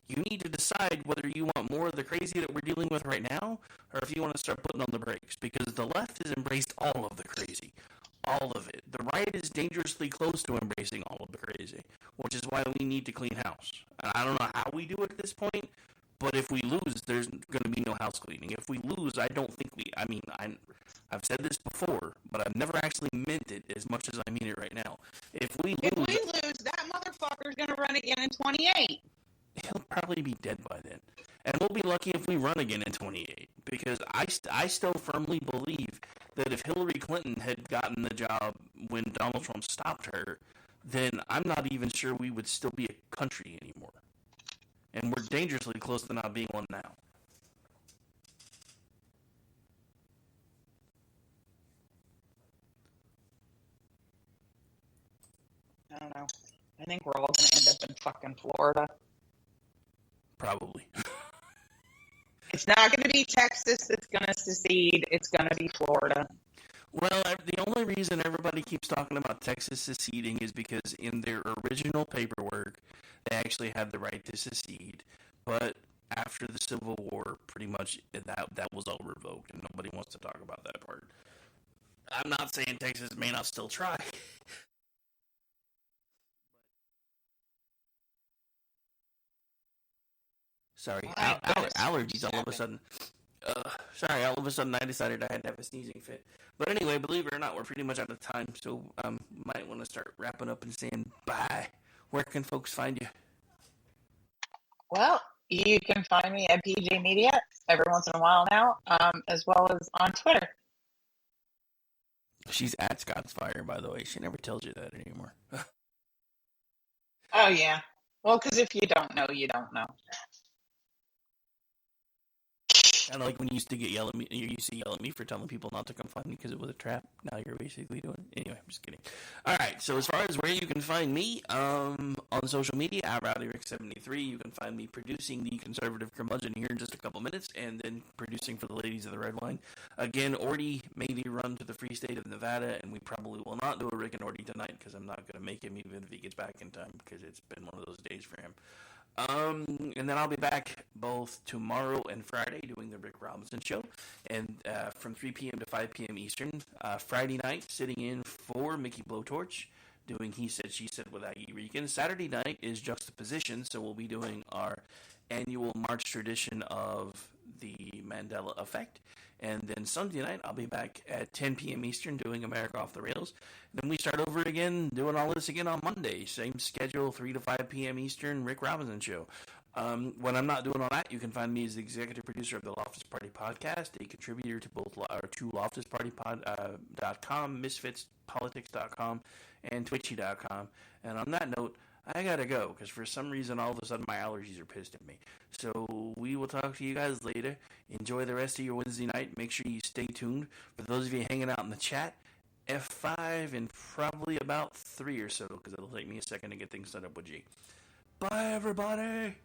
G: you need to decide whether you want more of the crazy that we're dealing with right now, or if you want to start putting on the brakes, because the left has embraced all of the crazy. All of it. The right is dangerously close to embracing all of the crazy, which is why we need to clean house. And I don't know how we do it at this point, but if we lose, there's going to be no house cleaning. If we lose, I don't think I've said this before, but I've never actually meant it as much as I mean it right now. If we lose,
I: that motherfucker's going to run again in 28.
G: He'll probably be dead by then. And we'll be lucky if we run again in 28, because I still firmly believe that if Hillary Clinton had gotten the job when Donald Trump stopped her, then I'm not even sure we would still be a country anymore. And we're dangerously close to not being one now.
I: I don't know. I think we're all going to end up in fucking Florida.
G: Probably.
I: It's not going to be Texas that's going to secede. It's going to be Florida.
G: Well, the only reason everybody keeps talking about Texas seceding is because in their original paperwork, they actually had the right to secede. But after the Civil War, pretty much that was all revoked, and nobody wants to talk about that part. I'm not saying Texas may not still try. Sorry, allergies all of a sudden. All of a sudden I decided I had to have a sneezing fit. But anyway, believe it or not, we're pretty much out of time, so might want to start wrapping up and saying bye. Where can folks find you?
I: Well, you can find me at PJ Media every once in a while now, as well as on Twitter.
G: She's at Scott's Fire, by the way. She never tells you that anymore.
I: Oh, yeah. Well, because if you don't know, you don't know.
G: Kind of like when you used to yell at me for telling people not to come find me because it was a trap. Now you're basically doing it. Anyway, I'm just kidding. All right, so as far as where you can find me, on social media, at RowdyRick73, you can find me producing the Conservative Curmudgeon here in just a couple minutes, and then producing for the ladies of the Red Line. Again, Orty made a run to the free state of Nevada, and we probably will not do a Rick and Orty tonight because I'm not going to make him even if he gets back in time because it's been one of those days for him. And then I'll be back both tomorrow and Friday doing the Rick Robinson Show, and from 3 p.m. to 5 p.m. Eastern. Friday night, sitting in for Mickey Blowtorch, doing He Said, She Said with Aggie Regan. Saturday night is Juxtaposition, so we'll be doing our annual March tradition of the Mandela Effect. And then Sunday night, I'll be back at 10 p.m. Eastern doing America Off the Rails. Then we start over again, doing all this again on Monday. Same schedule, 3 to 5 p.m. Eastern, Rick Robinson Show. When I'm not doing all that, you can find me as the executive producer of the Loftus Party Podcast, a contributor to both to LoftusParty.com, MisfitsPolitics.com, and Twitchy.com. And on that note, I gotta go, because for some reason, all of a sudden, my allergies are pissed at me. So, we will talk to you guys later. Enjoy the rest of your Wednesday night. Make sure you stay tuned. For those of you hanging out in the chat, F5 in probably about 3 or so, because it'll take me a second to get things set up with G. Bye, everybody!